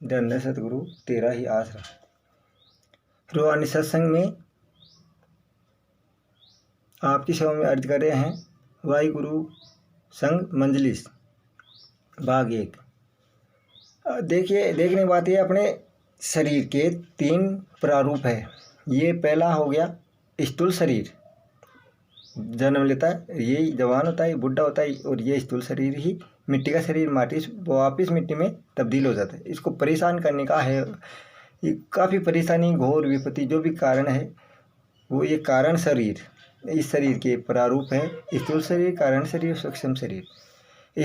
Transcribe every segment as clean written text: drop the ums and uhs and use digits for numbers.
धन्य सतगुरु तेरा ही आसरा। रूहानी सत्संग में आपकी सेवा में अर्ज कर रहे हैं वाहिगुरु संग मंजलिस भाग 1। देखिए, देखने की बात ये अपने शरीर के 3 प्रारूप है। ये पहला हो गया स्थूल शरीर, जन्म लेता है, ये जवान होता है, बुढ़ा होता है, और ये स्थूल शरीर ही मिट्टी का शरीर माटी वापिस मिट्टी में तब्दील हो जाता है। इसको परेशान करने का है, ये काफ़ी परेशानी, घोर विपत्ति जो भी कारण है वो ये कारण शरीर, इस शरीर के प्रारूप है स्थूल शरीर, कारण शरीर, सूक्ष्म शरीर।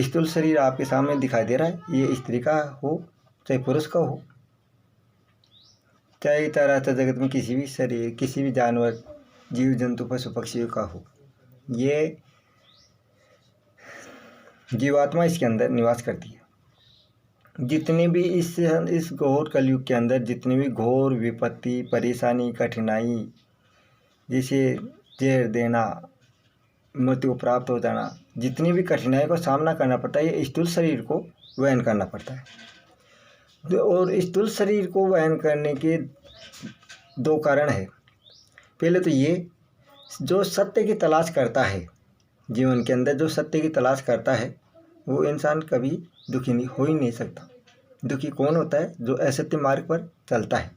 स्थूल शरीर आपके सामने दिखाई दे रहा है, ये स्त्री का हो चाहे पुरुष का हो, चाहे तरह जगत में किसी भी शरीर, किसी भी जानवर, जीव जंतु, पशु पक्षियों का हो, ये जीवात्मा इसके अंदर निवास करती है। जितने भी इस घोर कलयुग के अंदर जितनी भी घोर विपत्ति, परेशानी, कठिनाई, जैसे जहर देना, मृत्यु को प्राप्त हो जाना, जितनी भी कठिनाई का सामना करना पड़ता है, ये स्थूल शरीर को वहन करना पड़ता है। और स्थूल शरीर को वहन करने के 2 कारण है। पहले तो ये, जो सत्य की तलाश करता है जीवन के अंदर, जो सत्य की तलाश करता है वो इंसान कभी दुखी नहीं हो ही नहीं सकता। दुखी कौन होता है? जो असत्य मार्ग पर चलता है,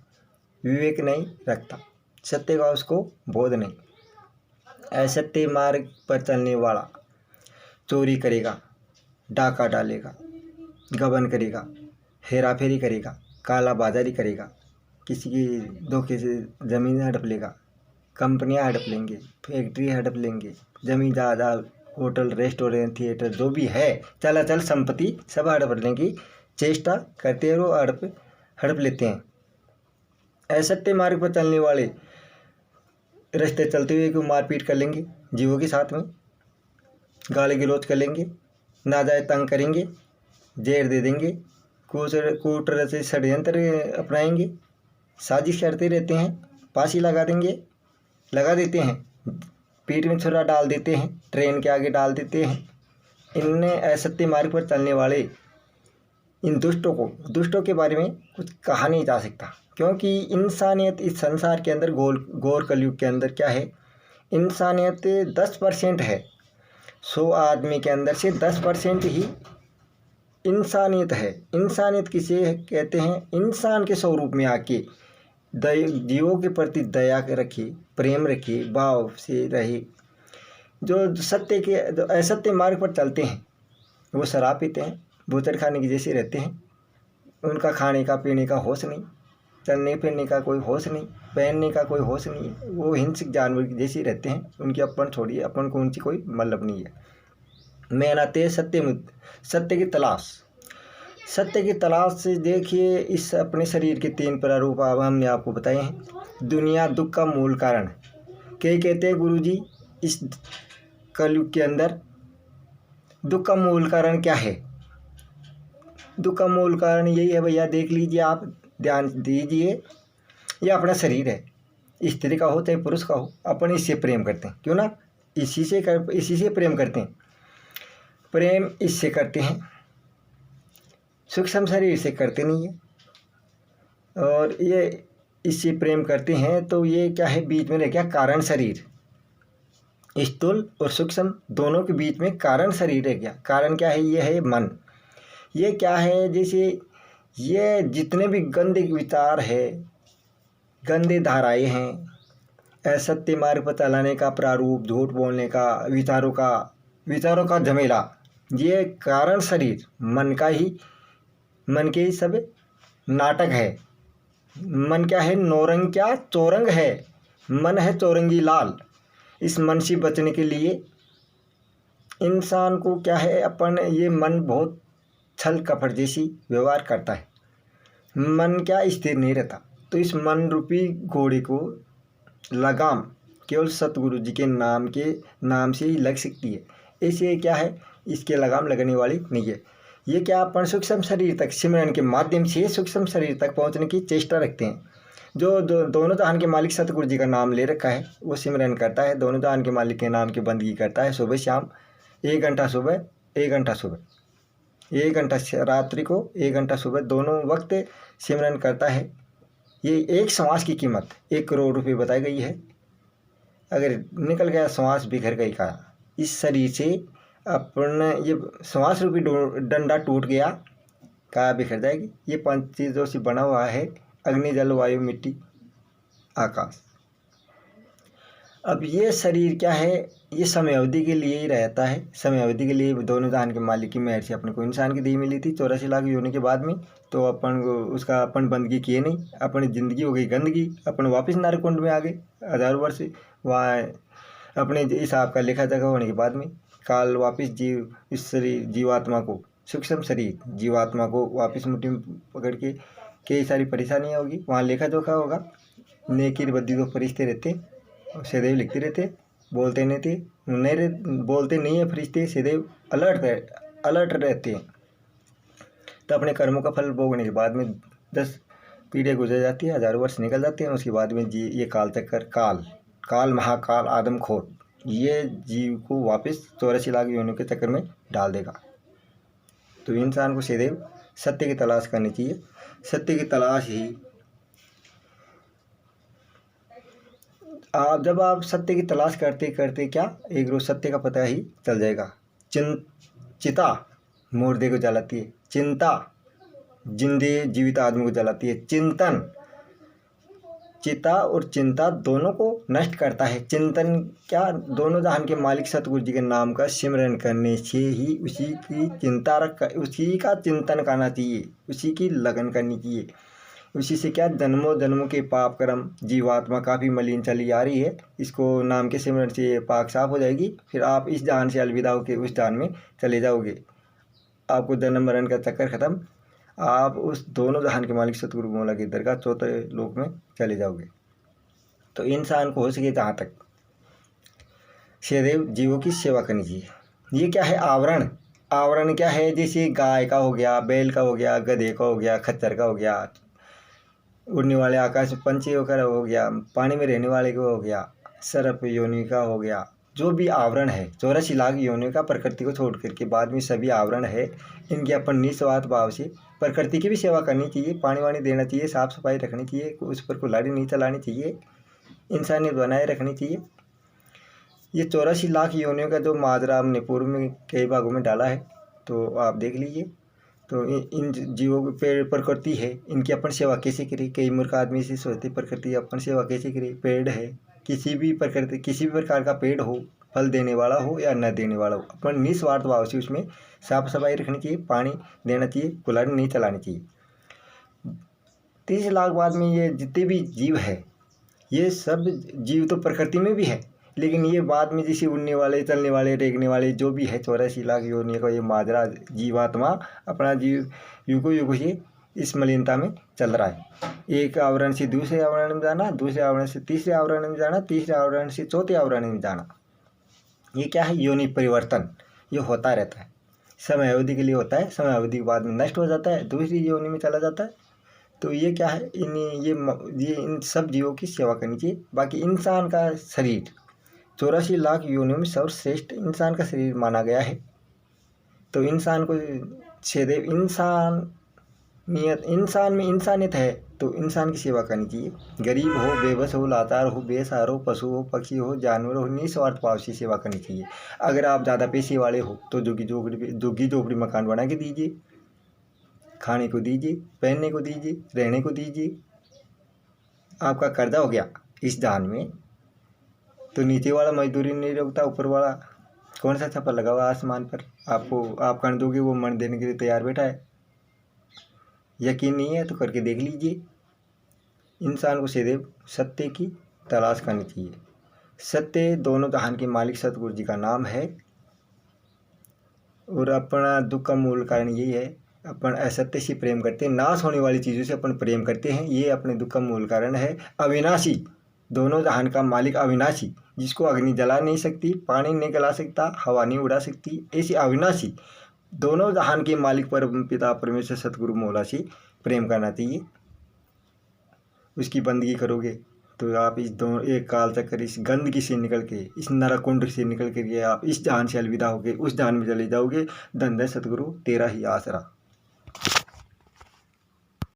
विवेक नहीं रखता, सत्य का उसको बोध नहीं। असत्य मार्ग पर चलने वाला चोरी करेगा, डाका डालेगा, गबन करेगा, हेराफेरी करेगा, काला बाजारी करेगा, किसी की धोखे से ज़मीन हड़प लेगा, कंपनियां हड़प लेंगे, फैक्ट्री हड़प लेंगे, जमीन जायदाद, होटल, रेस्टोरेंट, थिएटर, जो भी है चलाचल संपत्ति सब हड़प लेने की चेष्टा करते हैं, वो हड़प लेते हैं। असत्य मार्ग पर चलने वाले रास्ते चलते हुए को मारपीट कर लेंगे, जीवों के साथ में गाली गलौज कर लेंगे, नाजायज तंग करेंगे, जहर दे देंगे, कूटर से षड्यंत्र अपनाएंगे, साजिश करते रहते हैं, फांसी लगा देते हैं, पीठ में छुरा डाल देते हैं, ट्रेन के आगे डाल देते हैं। इनने असत्य मार्ग पर चलने वाले इन दुष्टों के बारे में कुछ कहा नहीं जा सकता, क्योंकि इंसानियत इस संसार के अंदर, घोर कलयुग के अंदर क्या है, इंसानियत 10% है। 100 आदमी के अंदर से 10% ही इंसानियत है। इंसानियत किसे कहते हैं? इंसान के स्वरूप में आके जीवों के प्रति दया रखिए, प्रेम रखिए, भाव से रहे। जो असत्य मार्ग पर चलते हैं वो शराब पीते हैं, बूचड़ खाने की जैसे रहते हैं, उनका खाने का पीने का होश नहीं, चलने फिरने का कोई होश नहीं, पहनने का कोई होश नहीं, वो हिंसक जानवर की जैसे रहते हैं। उनकी अपन छोड़िए, अपन को उनकी कोई मतलब नहीं है। मेहनत है सत्य की तलाश। सत्य की तलाश से देखिए, इस अपने शरीर के 3 प्रारूप हमने आपको बताए हैं। दुनिया दुख का मूल कारण। कई कहते हैं गुरुजी इस कलयुग के अंदर दुख का मूल कारण क्या है? दुख का मूल कारण यही है भैया, देख लीजिए आप, ध्यान दीजिए, ये अपना शरीर है, स्त्री का हो चाहे पुरुष का हो, अपन इससे प्रेम करते हैं, क्यों ना? इसी से प्रेम करते हैं। प्रेम इससे करते हैं, सूक्ष्म शरीर से करते नहीं है। और ये इससे प्रेम करते हैं तो ये क्या है, बीच में रह गया कारण शरीर। स्थूल और सूक्ष्म दोनों के बीच में कारण शरीर रह गया। कारण क्या है? ये है मन। ये क्या है? जैसे ये जितने भी गंदे विचार है, गंदे धाराएं हैं, असत्य मार्ग पर चलाने का प्रारूप, झूठ बोलने का, विचारों का झमेला, ये कारण शरीर मन के ही सब नाटक है। मन क्या है? नौरंग क्या चौरंग है, मन है चौरंगी लाल। इस मन से बचने के लिए इंसान को क्या है, अपन ये मन बहुत छल कपट जैसी व्यवहार करता है। मन क्या स्थिर नहीं रहता। तो इस मन रूपी घोड़े को लगाम केवल सतगुरु जी के नाम से ही लग सकती है। ऐसे क्या है, इसके लगाम लगने वाली नहीं है। ये क्या, अपन सूक्ष्म शरीर तक सिमरन के माध्यम से सूक्ष्म शरीर तक पहुंचने की चेष्टा रखते हैं। जो दोनों जहान के मालिक सतगुरु जी का नाम ले रखा है, वो सिमरन करता है, दोनों जहान के मालिक के नाम की बंदगी करता है, सुबह शाम 1 घंटा सुबह 1 घंटा सुबह। 1 घंटा रात्रि को, 1 घंटा सुबह, दोनों वक्त सिमरन करता है। ये एक श्वास की कीमत 1 करोड़ रुपये बताई गई है। अगर निकल गया श्वास, बिखर गई का इस शरीर से अपन, ये श्वास रूपी डंडा टूट गया, काया बिखर जाएगी। ये 5 चीज़ों से बना हुआ है, अग्नि, जल, वायु, मिट्टी, आकाश। अब ये शरीर क्या है, ये समय अवधि के लिए ही रहता है। समय अवधि के लिए दोनों जहान के मालिक की मेहर से अपने को इंसान की दी मिली थी 84 लाख योनि के बाद में। तो अपन उसका अपन बंदगी किए नहीं, अपनी ज़िंदगी हो गई गंदगी, अपन वापस नारकुंड में आ गए। 1000 वर्ष वहाँ अपने हिसाब का लेखा जोखा होने के बाद में काल वापस जीव, इस शरीर जीवात्मा को, सूक्ष्म शरीर जीवात्मा को वापस मुट्ठी में पकड़ के कई सारी परेशानियाँ होगी, वहाँ लेखा जोखा होगा। नेकी बद्दी तो फरिश्ते रहते, सदैव लिखते रहते, बोलते नहीं थे, बोलते नहीं है फरिश्ते, सदैव अलर्ट रहते हैं। तो अपने कर्मों का फल भोगने के बाद में 10 पीढ़ियाँ गुजर जाती है, 1000 वर्ष निकल जाते हैं। उसके बाद में ये काल चक्कर, काल महाकाल आदमखोर, ये जीव को वापस 84 लाख योनियों के चक्कर में डाल देगा। तो इंसान को सदैव सत्य की तलाश करनी चाहिए। सत्य की तलाश ही जब आप सत्य की तलाश करते करते क्या एक रोज सत्य का पता ही चल जाएगा। चिता मुर्दे को जलाती है, चिंता जिंदे जीवित आदमी को जलाती है। चिंतन, चिता और चिंता दोनों को नष्ट करता है। चिंतन क्या, दोनों जहान के मालिक सतगुरु जी के नाम का सिमरन करने से ही उसी की चिंता उसी का चिंतन करना चाहिए, उसी की लगन करनी चाहिए। उसी से क्या, जन्मों जन्मों के पाप कर्म, जीवात्मा काफ़ी मलिन चली आ रही है, इसको नाम के सिमरन से पाक साफ हो जाएगी। फिर आप इस जहान से अलविदा होकर उस जहान में चले जाओगे। आपको जन्म मरण का चक्कर ख़त्म, आप उस दोनों जहान के मालिक सतगुरु मौला की दरगाह चौथे लोक में चले जाओगे। तो इंसान को हो सके जहाँ तक सदैव जीवों की सेवा करनी चाहिए। ये क्या है, आवरण। आवरण क्या है, जैसे गाय का हो गया, बैल का हो गया, गधे का हो गया, खच्चर का हो गया, उड़ने वाले आकाश में पंछियों का हो गया, पानी में रहने वाले का हो गया, सर्प योनि का हो गया। जो भी आवरण है 84 लाख योनियों का, प्रकृति को छोड़ करके बाद में सभी आवरण है। इनके अपन निस्वार्थ भाव से प्रकृति की भी सेवा करनी चाहिए, पानी वानी देना चाहिए, साफ़ सफाई रखनी चाहिए, उस पर कुल्हाड़ी नहीं चलानी चाहिए, इंसानियत बनाए रखनी चाहिए। ये 84 लाख योनियों का जो माजरा हमने पूर्व में कई भागों में डाला है, तो आप देख लीजिए। तो इन जीवों की पेड़ प्रकृति है, इनकी अपन सेवा कैसे करें। कई मूर्ख आदमी से सोचते प्रकृति अपन सेवा कैसे करें। पेड़ है, किसी भी प्रकृति, किसी भी प्रकार का पेड़ हो, फल देने वाला हो या न देने वाला हो, अपन निस्वार्थ भाव से उसमें साफ सफाई रखनी चाहिए, पानी देना चाहिए, कुल्हाड़ी नहीं चलानी चाहिए। 30 लाख बाद में ये जितने भी जीव है, ये सब जीव तो प्रकृति में भी है, लेकिन ये बाद में जैसे उड़ने वाले, चलने वाले, रेंगने वाले जो भी है 84 लाख योनियों का ये माजरा, जीवात्मा अपना जीव युगों युगों से इस मलिनता में चल रहा है। एक आवरण से दूसरे आवरण में जाना, दूसरे आवरण से तीसरे आवरण में जाना, तीसरे आवरण से चौथे आवरण में जाना। ये क्या है, योनि परिवर्तन, ये होता रहता है। समय अवधि के लिए होता है, समय अवधि के बाद में नष्ट हो जाता है, दूसरी योनि में चला जाता है। तो ये क्या है, ये इन सब जीवों की सेवा करनी चाहिए। बाकी इंसान का शरीर 84 लाख योनियों में सर्वश्रेष्ठ इंसान का शरीर माना गया है। तो इंसान को सदैव इंसान में इंसानियत है, तो इंसान की सेवा करनी चाहिए। गरीब हो, बेबस हो, लाचार हो, बेसहारा हो, पशु हो, पक्षी हो, जानवर हो, निस्वार्थ भाव से सेवा करनी चाहिए। अगर आप ज़्यादा पैसे वाले हो तो झुग्गी झोपड़ी मकान बना के दीजिए, खाने को दीजिए, पहनने को दीजिए, रहने को दीजिए। आपका कर्जा हो गया इस जहान में, तो नीचे वाला मजदूरी नहीं रोकता, ऊपर वाला कौन सा छप्पर लगा हुआ आसमान पर, आपको आप कर दोगे, वो मन देने के लिए तैयार बैठा है। यकीन नहीं है तो करके देख लीजिए। इंसान को सदैव सत्य की तलाश करनी चाहिए। सत्य दोनों जहान के मालिक सतगुरु जी का नाम है, और अपना दुख का मूल कारण यही है, अपन असत्य से प्रेम करते हैं, नाश होने वाली चीज़ों से अपन प्रेम करते हैं, ये अपने दुख का मूल कारण है। अविनाशी, दोनों जहान का मालिक अविनाशी, जिसको अग्नि जला नहीं सकती, पानी नहीं गला सकता, हवा नहीं उड़ा सकती, ऐसी अविनाशी दोनों जहान के मालिक परम पिता परमेश्वर सतगुरु मौला से प्रेम करना चाहिए। उसकी बंदगी करोगे तो आप इस दो एक काल चक्कर इस गंदगी से निकल के, इस नरकुंड से निकल के आप इस जहान से अलविदा होके उस जहान में चले जाओगे। धन्य सतगुरु तेरा ही आसरा।